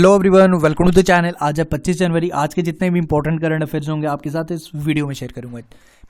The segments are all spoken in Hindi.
Hello everyone, welcome to the channel. आज है 25 जनवरी। आज के जितने भी इंपॉर्टेंट करंट अफेयर्स होंगे आपके साथ इस वीडियो में शेयर करूंगा।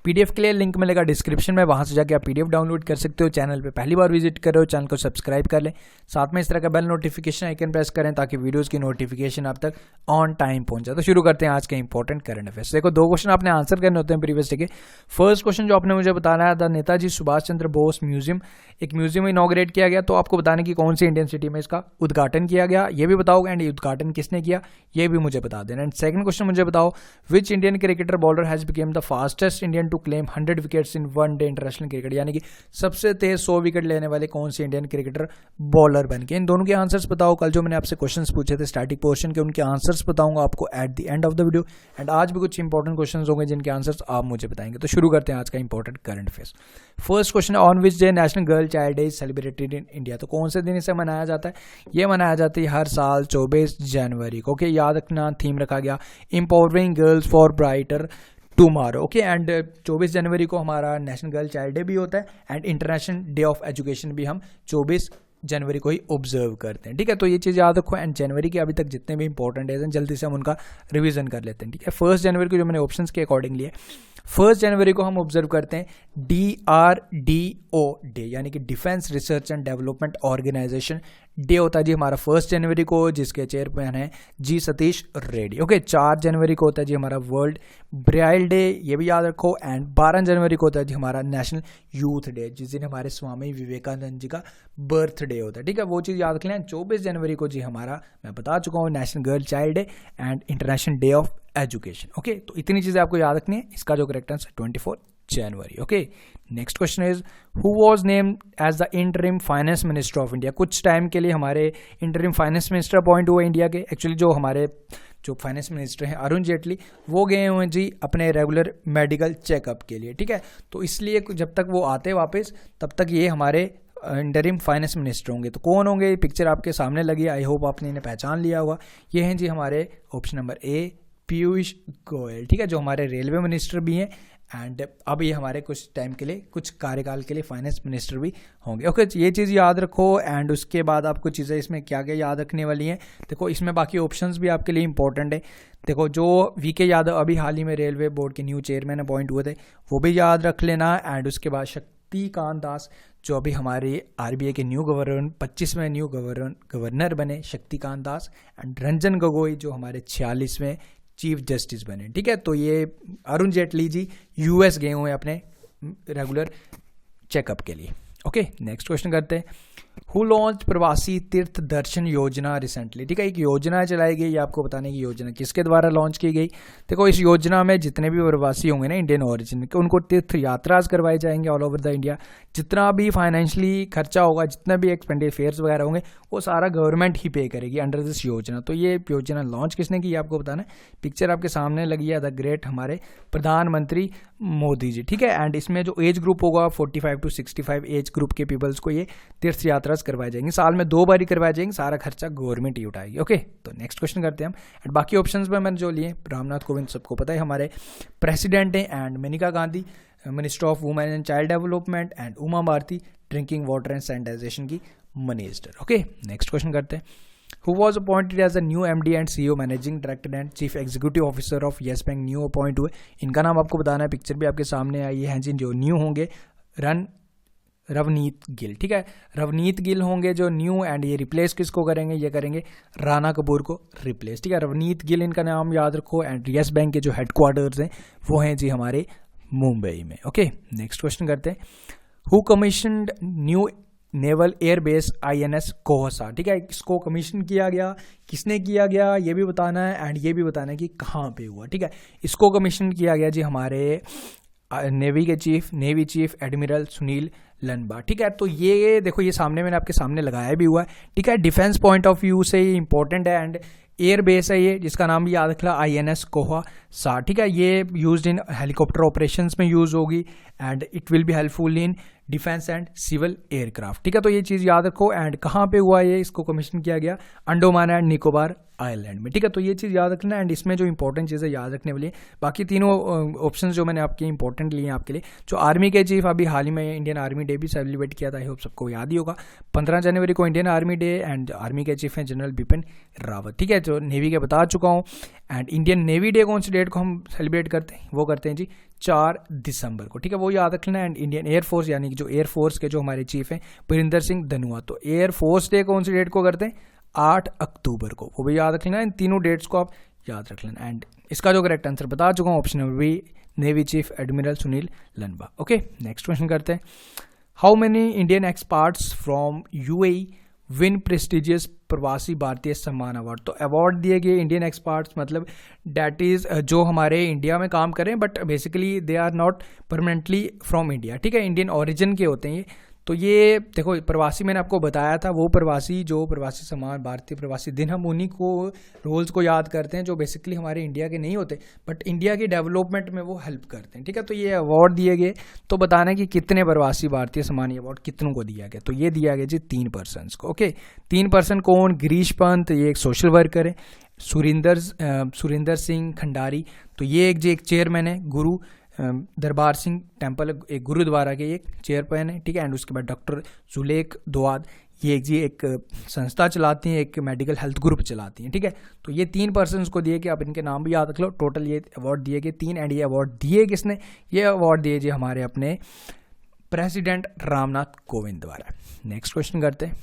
पीडीएफ के लिए लिंक मिलेगा डिस्क्रिप्शन में, वहां से जाके आप पीडीएफ डाउनलोड कर सकते हो। चैनल पे पहली बार विजिट कर रहे हो, चैनल को सब्सक्राइब कर लें। साथ में इस तरह का बेल नोटिफिकेशन आइकन प्रेस करें ताकि वीडियोस की नोटिफिकेशन आप तक ऑन टाइम पहुंच जाए। तो शुरू करते हैं आज के इंपॉर्टेंट करंट अफेयर्स। देखो, 2 क्वेश्चन आपने आंसर करने होते हैं प्रीवियस डे के। फर्स्ट क्वेश्चन जो आपने मुझे बताना है, द नेताजी सुभाष चंद्र बोस म्यूजियम, एक म्यूजियम इनॉग्रेट किया गया। तो आपको बताने की कौन सी इंडियन सिटी में इसका उद्घाटन किया गया, ये भी बताओ। एंड ये उद्घाटन किसने किया, ये भी मुझे बता देना। एंड सेकंड क्वेश्चन मुझे बताओ, which Indian cricketer bowler has became the fastest Indian to claim 100 wickets in one day international cricket, यानी कि सबसे तेज 100 विकेट लेने वाले कौन से इंडियन क्रिकेटर बॉलर बन गए। इन दोनों के आंसर्स बताओ। कल जो मैंने आपसे क्वेश्चंस पूछे थे स्टैटिक पोर्शन के, उनके आंसर्स बताऊंगा आपको at the end of the video. And आज भी कुछ इंपॉर्टेंट क्वेश्चंस होंगे जिनके आंसर्स आप मुझे बताएंगे। तो शुरू करते हैं आज का important current affairs. First question है, on which day national girl child day is celebrated in India. तो कौन से दिन इसे मनाया जाता है? ये मनाया जाता है हर साल 24 जनवरी को। ओके, याद रखना, थीम रखा गया empowering girls for brighter tomorrow. Okay, and 24 जनवरी को हमारा नेशनल गर्ल चाइल्ड डे भी होता है and international day of education भी हम 24 जनवरी को ही ऑब्जर्व करते हैं। ठीक है, तो ये चीज़ याद रखो। एंड जनवरी के अभी तक जितने भी इंपॉर्टेंट डेज हैं जल्दी से हम उनका रिवीजन कर लेते हैं। ठीक है, 1 जनवरी को जो मैंने ऑप्शंस के अकॉर्डिंग लिए, 1 जनवरी को हम ऑब्जर्व करते हैं DRDO डे, यानी कि defence research and development organisation day होता है जी हमारा 1 जनवरी को, जिसके चेयरमैन है जी सतीश रेड्डी। ओके, 4 जनवरी को होता है जी हमारा वर्ल्ड ब्राइल डे, ये भी याद रखो। एंड 12 जनवरी को होता है जी हमारा नेशनल यूथ डे, जिस दिन हमारे स्वामी विवेकानंद जी का बर्थडे होता है। ठीक है, वो चीज़ याद रख लें। 24 जनवरी को जी हमारा, मैं बता चुका हूँ, national girl child day and international day of education. Okay, तो इतनी चीज़ें आपको याद रखनी है। इसका जो करेक्ट आंसर 24 जनवरी। Okay, next question is, who was named as the interim finance minister of India. कुछ टाइम के लिए हमारे इंटरिम फाइनेंस मिनिस्टर अपॉइंट हुए इंडिया के। एक्चुअली जो हमारे फाइनेंस मिनिस्टर हैं अरुण जेटली, वो गए हुए हैं जी अपने रेगुलर मेडिकल चेकअप के लिए। ठीक है, तो इसलिए जब तक वो आते वापस तब तक ये हमारे इंटरिम फाइनेंस मिनिस्टर होंगे। तो कौन होंगे, पिक्चर आपके सामने लगी, आई होप आपने इन्हें पहचान लिया होगा। ये हैं जी हमारे option number A, Piyush Goyal. ठीक है, जो हमारे रेलवे मिनिस्टर भी हैं एंड अब ये हमारे कुछ टाइम के लिए, कुछ कार्यकाल के लिए फाइनेंस मिनिस्टर भी होंगे। ओके, ये चीज़ याद रखो। एंड उसके बाद आपको चीज़ें इसमें क्या क्या याद रखने वाली हैं, देखो इसमें बाकी ऑप्शंस भी आपके लिए इंपॉर्टेंट है। देखो, जो वीके यादव अभी हाल ही में रेलवे बोर्ड के न्यू चेयरमैन अपॉइंट हुए थे, वो भी याद रख लेना। एंड उसके बाद शक्तिकांत दास, जो अभी हमारे आरबीआई के न्यू गवर्नर 25वें न्यू गवर्नर बने, शक्तिकांत दास। एंड रंजन गोगोई, जो हमारे 46वें चीफ जस्टिस बने। ठीक है, तो ये अरुण जेटली जी यूएस गए हुए हैं अपने रेगुलर चेकअप के लिए। ओके, नेक्स्ट क्वेश्चन करते हैं, हु लॉन्च प्रवासी तीर्थ दर्शन योजना रिसेंटली। ठीक है, एक योजना चलाई गई, ये आपको बताने की योजना किसके द्वारा लॉन्च की गई। देखो, इस योजना में जितने भी प्रवासी होंगे ना इंडियन ओरिजिन के, उनको तीर्थ यात्राज करवाए जाएंगे ऑल ओवर द इंडिया। जितना भी फाइनेंशियली खर्चा होगा, जितना भी एक्सपेंडिचर्स वगैरह होंगे, वो सारा गवर्नमेंट ही पे करेगी अंडर दिस योजना। तो ये योजना लॉन्च किसने की, आपको बताना है। पिक्चर आपके सामने लगी है, द ग्रेट हमारे प्रधानमंत्री मोदी जी। ठीक है, एंड इसमें जो एज ग्रुप होगा 45 to 65 एज ग्रुप के पीपल्स को ये तीर्थ यात्रा करवाई जाएंगी। साल में 2 बार ही करवाई जाएंगी, सारा खर्चा गवर्नमेंट ही उठाएगी। ओके, तो नेक्स्ट क्वेश्चन करते हैं हम। एंड बाकी ऑप्शंस में मैंने जो लिए, रामनाथ कोविंद सबको पता है हमारे प्रेसिडेंट हैं, and Maneka Gandhi minister of women and child development, and Uma Bharti drinking water and sanitization की मिनिस्टर। ओके, नेक्स्ट क्वेश्चन करते हैं, who was appointed as a new MD and CEO managing director and chief executive officer of Yes Bank, new appoint हुए। इनका नाम आपको बताना है, पिक्चर भी आपके सामने आई है जी, जो न्यू होंगे रवनीत गिल। ठीक है, रवनीत गिल होंगे जो न्यू, एंड ये रिप्लेस किसको करेंगे, ये करेंगे राणा कपूर को रिप्लेस। ठीक है, रवनीत गिल इनका नाम याद रखो। एंड येस बैंक के जो हेडक्वार्टर्स हैं वो हैं जी हमारे मुंबई में। ओके, नेक्स्ट क्वेश्चन करते हैं, who commissioned new naval airbase INS कोहसा। ठीक है, इसको कमीशन किया गया, किसने किया गया ये भी बताना है, एंड ये भी बताना है कि कहाँ पे हुआ। ठीक है, इसको कमीशन किया गया जी हमारे नेवी चीफ एडमिरल सुनील लंबा। ठीक है, तो ये देखो, ये सामने मैंने आपके सामने लगाया भी हुआ है। ठीक है, डिफेंस पॉइंट ऑफ व्यू से ये इंपॉर्टेंट है। एंड एयर बेस है ये, जिसका नाम भी याद रखना INS कोहा सा, ठीक है। ये यूज्ड इन हेलीकॉप्टर ऑपरेशंस में यूज होगी and it will be helpful in defence and civil aircraft, ठीक है। तो ये चीज़ याद रखो। एंड कहाँ पे हुआ ये, इसको कमीशन किया गया अंडोमान एंड निकोबार आइलैंड में, ठीक है। तो ये चीज़ याद रखना। एंड इसमें जो इंपॉर्टेंट चीज़ें याद रखने वाली है, बाकी तीनों ऑप्शंस जो मैंने आपके इंपॉर्टेंट लिए हैं आपके लिए। जो आर्मी के चीफ अभी हाल ही में इंडियन आर्मी डे भी सेलिब्रेट किया था, आई होप सबको याद ही होगा। 15 जनवरी को Indian army day and army के चीफ हैं जनरल बिपिन रावत, ठीक है। जो नेवी के बता चुका हूँ। एंड इंडियन नेवी डे कौन सी डेट को हम सेलिब्रेट करते हैं, वो करते हैं जी 4 दिसंबर को, ठीक है। वो याद रखना है। एंड इंडियन एयरफोर्स यानी कि जो एयरफोर्स के जो हमारे चीफ हैं परिंदर सिंह धनुआ, तो एयरफोर्स डे कौन सी डेट को करते हैं, 8 अक्टूबर को, वो भी याद रख लेना। इन तीनों डेट्स को आप याद रख लेना। एंड इसका जो करेक्ट आंसर बता चुका हूँ, option number B, navy chief admiral Sunil Lanba. Okay, next question करते हैं। How many Indian experts from UAE win prestigious Pravasi Bharatiya Samman award. तो अवार्ड दिए गए इंडियन एक्सपर्ट्स, मतलब डैट इज जो हमारे इंडिया में काम करें but basically they are not permanently from India, ठीक है। इंडियन ओरिजिन के होते हैं ये। तो ये देखो प्रवासी मैंने आपको बताया था, वो प्रवासी जो प्रवासी सम्मान भारतीय प्रवासी दिन, हम उन्हीं को रोल्स को याद करते हैं जो बेसिकली हमारे इंडिया के नहीं होते बट इंडिया की डेवलपमेंट में वो हेल्प करते हैं, ठीक है। तो ये अवार्ड दिए गए, तो बताना कि कितने प्रवासी भारतीय सम्मान अवार्ड कितनों को दिया गया। तो ये दिया गया जी 3 पर्सनस को। ओके, 3 पर्सन कौन, गिरीश पंत, ये एक सोशल वर्कर है। सुरिंदर सिंह खंडारी, तो ये एक जी एक चेयरमैन है। गुरु दरबार सिंह टेम्पल, एक गुरुद्वारा के एक चेयरमैन है, ठीक है। एंड उसके बाद डॉक्टर जुलेख दोआद, ये एक जी एक संस्था चलाती हैं, एक मेडिकल हेल्थ ग्रुप चलाती हैं, ठीक है। तो ये 3 पर्सन्स को दिए कि आप इनके नाम भी याद रख लो। टोटल ये अवार्ड दिए गए 3। एंड ये अवार्ड दिए किसने, ये अवार्ड दिए जी हमारे अपने प्रेसिडेंट रामनाथ कोविंद द्वारा। नेक्स्ट क्वेश्चन करते हैं।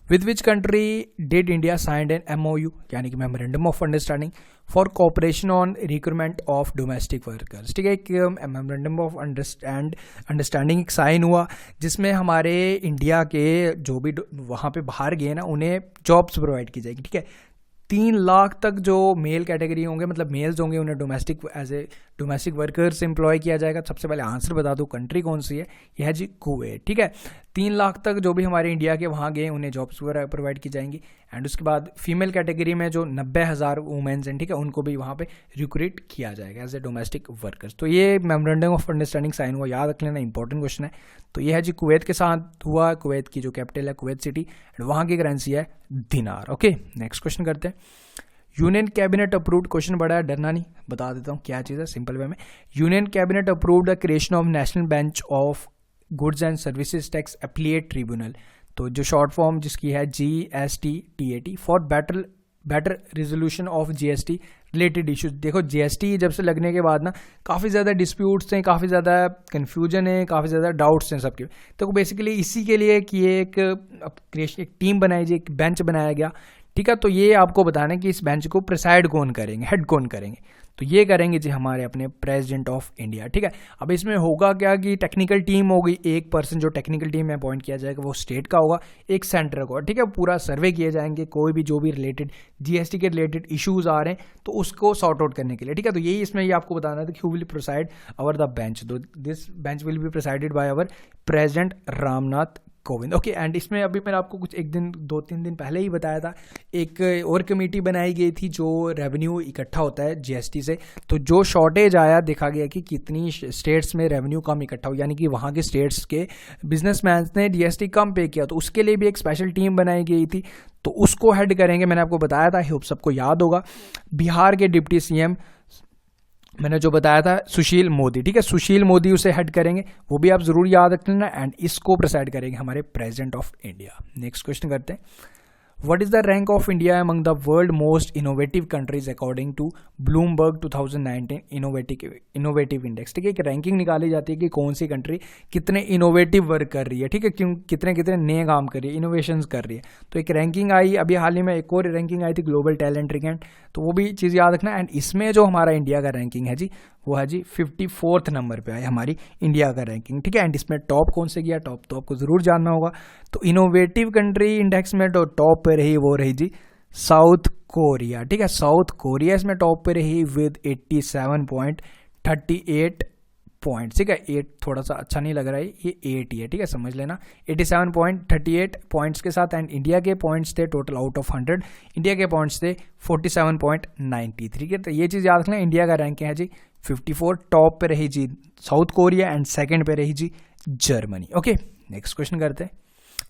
With which country did India signed an MOU यानी कि memorandum of understanding for cooperation on recruitment of domestic workers, ठीक है। एक मेमोरेंडम ऑफ अंडरस्टैंडिंग एक साइन हुआ जिसमें हमारे इंडिया के जो भी वहाँ पे बाहर गए ना उन्हें जॉब्स प्रोवाइड की जाएगी, ठीक है। 3 लाख तक जो मेल कैटेगरी होंगे, मतलब मेल्स होंगे, उन्हें डोमेस्टिक वर्कर्स एम्प्लॉय किया जाएगा। सबसे पहले आंसर बता दो, कंट्री कौन सी है, यह है जी कुवैत, ठीक है। 3 लाख तक जो भी हमारे इंडिया के वहाँ गए उन्हें जॉब्स प्रोवाइड की जाएंगी। एंड उसके बाद फीमेल कैटेगरी में जो 90,000 वुमेन्स हैं, ठीक है, उनको भी वहाँ पे रिक्रूट किया जाएगा एज ए डोमेस्टिक वर्कर्स। तो ये मेमोरेंडम ऑफ अंडरस्टैंडिंग साइन हुआ, याद रख लेना, इंपॉर्टेंट क्वेश्चन है। तो ये है जी कुवैत के साथ हुआ। कुवैत की जो कैपिटल है कुवैत सिटी, एंड वहाँ की करेंसी है दिनार। ओके, नेक्स्ट क्वेश्चन करते हैं। यूनियन कैबिनेट अप्रूव्ड, क्वेश्चन बड़ा है, डरना नहीं, बता देता हूँ क्या चीज़ है सिंपल वे में। Union cabinet approved the creation of national bench of goods and services tax appellate tribunal, तो जो शॉर्ट फॉर्म जिसकी है GSTTAT, for better resolution of GST related issues. देखो GST जब से लगने के बाद ना काफ़ी ज़्यादा डिस्प्यूट्स हैं, काफ़ी ज़्यादा कन्फ्यूजन है, काफ़ी ज़्यादा डाउट्स हैं सबके। तो बेसिकली इसी के लिए कि ये एक टीम बनाई जाए, एक बेंच बनाया गया, ठीक है। तो ये आपको बताना है कि इस बेंच को प्रिसाइड कौन करेंगे, हेड कौन करेंगे, तो ये करेंगे जी हमारे अपने प्रेसिडेंट ऑफ इंडिया, ठीक है। अब इसमें होगा क्या कि टेक्निकल टीम होगी, एक पर्सन जो टेक्निकल टीम में अपॉइंट किया जाएगा वो स्टेट का होगा, एक सेंटर का, ठीक है। पूरा सर्वे किए जाएंगे, कोई भी जो भी रिलेटेड GST के रिलेटेड इश्यूज आ रहे हैं तो उसको सॉर्ट आउट करने के लिए, ठीक है। तो यही इसमें ये आपको बताना था कि who will preside over the bench, this bench will be presided by our president Ramnath Kovind. Okay, and इसमें अभी मैंने आपको कुछ 2-3 दिन पहले ही बताया था, एक और कमेटी बनाई गई थी जो रेवेन्यू इकट्ठा होता है GST से। तो जो शॉर्टेज आया, देखा गया कि कितनी स्टेट्स में रेवेन्यू कम इकट्ठा हो, यानी कि वहाँ के स्टेट्स के बिजनेसमैन ने GST कम पे किया, तो उसके लिए भी एक स्पेशल टीम बनाई गई थी। तो उसको हेड करेंगे, मैंने आपको बताया था, होप सबको याद होगा, बिहार के डिप्टी CM मैंने जो बताया था सुशील मोदी, ठीक है। सुशील मोदी उसे हेड करेंगे, वो भी आप जरूर याद रख लेना। एंड इसको प्रिसाइड करेंगे हमारे president of India. Next question करते हैं। What is the rank of India among the world most innovative countries according to Bloomberg 2019 innovative index, ठीक है। एक रैंकिंग निकाली जाती है कि कौन सी कंट्री कितने इनोवेटिव वर्क कर रही है, ठीक है, क्यों कितने नए काम कर रही है, इनोवेशंस कर रही है। तो एक रैंकिंग आई अभी हाल ही में, एक और रैंकिंग आई थी ग्लोबल टैलेंट रैंक, तो वो भी चीज़ याद रखना। एंड इसमें जो हमारा इंडिया का रैंकिंग है जी, वो है जी 54th नंबर पे है हमारी इंडिया का रैंकिंग, ठीक है। एंड इसमें टॉप कौन से गया, टॉप तो आपको जरूर जानना होगा। तो इनोवेटिव कंट्री इंडेक्स में तो टॉप पे रही, वो रही जी साउथ कोरिया, ठीक है। साउथ कोरिया इसमें टॉप पे रही विद 87.38 पॉइंट, ठीक है। 8 थोड़ा सा अच्छा नहीं लग रहा है, ये 8 ही है, ठीक है, समझ लेना। 87.38 पॉइंट्स के साथ। एंड इंडिया के पॉइंट्स थे टोटल आउट ऑफ 100, इंडिया के पॉइंट्स थे 47.93, ठीक है। तो ये चीज़ याद रखना, इंडिया का रैंक है जी 54, टॉप पे रही जी साउथ कोरिया एंड सेकंड पे रही जी जर्मनी। ओके, नेक्स्ट क्वेश्चन करते हैं।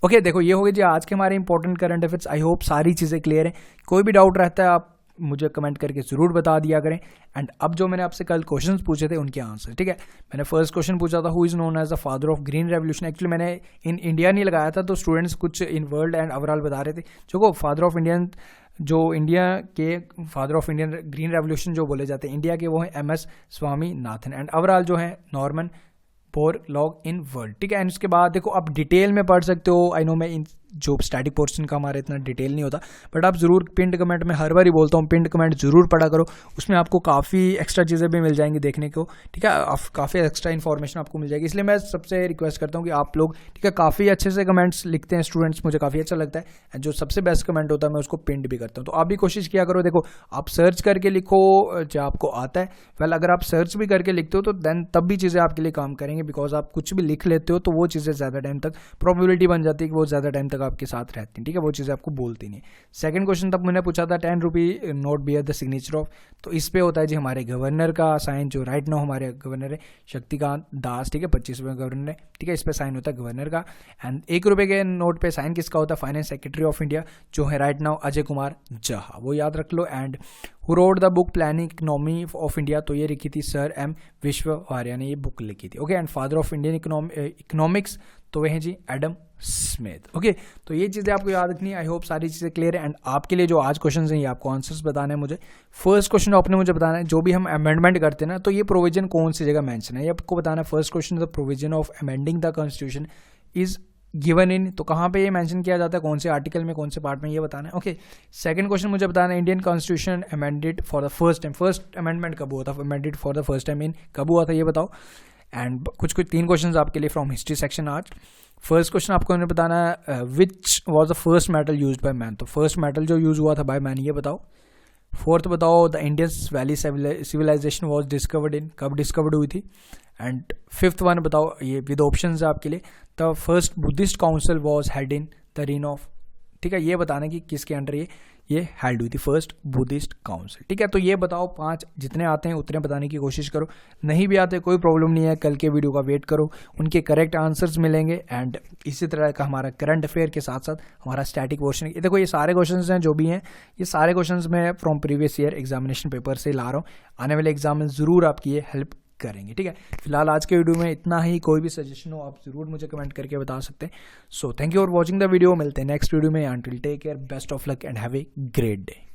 ओके, देखो ये हो गए जी आज के हमारे important current affairs. I hope सारी चीज़ें क्लियर हैं। कोई भी डाउट रहता है आप मुझे कमेंट करके ज़रूर बता दिया करें। एंड अब जो मैंने आपसे कल क्वेश्चंस पूछे थे उनके आंसर, ठीक है। मैंने फर्स्ट क्वेश्चन पूछा था who is known as the father of green revolution. Actually मैंने इन इंडिया नहीं लगाया था, तो स्टूडेंट्स कुछ इन वर्ल्ड एंड ओवरऑल बता रहे थे। जो फादर ऑफ इंडियन, जो इंडिया के father of Indian green revolution जो बोले जाते हैं इंडिया के, वो हैं MS स्वामीनाथन। एंड ओवरऑल जो है नॉर्मन बोरलॉग इन वर्ल्ड, ठीक है। एंड उसके बाद देखो आप डिटेल में पढ़ सकते हो। आई नो मैं इन जो स्टैटिक पोर्शन का हमारा इतना डिटेल नहीं होता, बट आप ज़रूर पिंड कमेंट में हर बार ही बोलता हूँ, पिंड कमेंट ज़रूर पढ़ा करो। उसमें आपको काफ़ी एक्स्ट्रा चीज़ें भी मिल जाएंगी देखने को, ठीक है। काफ़ी एक्स्ट्रा इन्फॉर्मेशन आपको मिल जाएगी। इसलिए मैं सबसे रिक्वेस्ट करता हूँ कि आप लोग, ठीक है, काफ़ी अच्छे से कमेंट्स लिखते हैं स्टूडेंट्स, मुझे काफ़ी अच्छा लगता है। एंड जो सबसे बेस्ट कमेंट होता है मैं उसको पिंड भी करता हूँ। तो आप भी कोशिश किया करो। देखो आप सर्च करके लिखो जो आपको आता है। वेल अगर आप सर्च भी करके लिखते हो तो देन तब भी चीज़ें आपके लिए काम करेंगे, बिकॉज आप कुछ भी लिख लेते हो तो वो चीज़ें ज़्यादा टाइम तक प्रोबेबिलिटी बन जाती है कि वो ज़्यादा टाइम तक आपके साथ रहती है, ठीक है। वो चीज़ें आपको बोलती नहीं। सेकंड क्वेश्चन तब मैंने पूछा था 10 rupee note bear the signature of, तो इस पे होता है जी हमारे गवर्नर का साइन, जो राइट नाउ हमारे गवर्नर है शक्तिकांत दास, ठीक है, 25वें गवर्नर है, ठीक है। इस पे साइन होता है गवर्नर का। एंड 1 रुपये के नोट पे साइन किसका होता है? फाइनेंस सेक्रेटरी ऑफ इंडिया, जो है राइट नाउ अजय कुमार जहा, वो याद रख लो। And who wrote the book planning economy of India, तो ये लिखी थी सर M विश्वेश्वरैया ने ये बुक लिखी थी, okay. And father of Indian economics, तो वह हैं जी एडम स्मिथ, ओके। तो ये चीज़ें आपको याद रखनी है। आई होप सारी चीज़ें क्लियर है। एंड आपके लिए जो आज क्वेश्चन हैं ये आपको आंसर्स बताने हैं मुझे। फर्स्ट क्वेश्चन आपने मुझे बताना है, जो भी हम अमेंडमेंट करते हैं ना, तो ये प्रोविजन कौन सी जगह मेंशन है ये आपको बताना है। First question, the provision of amending the constitution is given in, तो कहाँ पे ये मेंशन किया जाता है, कौन से आर्टिकल में, कौन से पार्ट में, ये बताना है, ओके। सेकंड क्वेश्चन मुझे बताना है, Indian constitution amended for the first time, first amendment कब हुआ था, amended for the first time in कब हुआ था, ये बताओ। एंड कुछ 3 क्वेश्चन आपके लिए फ्रॉम हिस्ट्री सेक्शन आज। फर्स्ट क्वेश्चन आपको उन्हें बताना है, which was the first metal use by man, तो फर्स्ट मेटल जो यूज हुआ था बाय मैन, ये बताओ। फोर्थ बताओ, the Indus valley civilisation was discovered in, कब डिस्कवर्ड हुई थी। एंड फिफ्थ वन बताओ, ये विद ऑप्शंस है आपके लिए, the first Buddhist council was held in the reign of, ठीक है। ये बताना कि किसके अंडर ये हेल्ड हुई थी, फर्स्ट बुद्धिस्ट काउंसिल, ठीक है। तो ये बताओ 5 जितने आते हैं उतने बताने की कोशिश करो, नहीं भी आते कोई प्रॉब्लम नहीं है, कल के वीडियो का वेट करो, उनके करेक्ट आंसर्स मिलेंगे। एंड इसी तरह का हमारा करंट अफेयर के साथ साथ हमारा स्टैटिक पोर्शन, ये देखो ये सारे क्वेश्चंस हैं जो भी हैं, ये सारे क्वेश्चंस मैं from previous year examination paper से ला रहा हूँ। आने वाले एग्जाम में ज़रूर आपकी ये हेल्प करेंगे, ठीक है। फिलहाल आज के वीडियो में इतना ही। कोई भी सजेशन हो आप ज़रूर मुझे कमेंट करके बता सकते हैं। So thank you for watching the video. मिलते हैं नेक्स्ट वीडियो में। Until take care, best of luck and have a great day.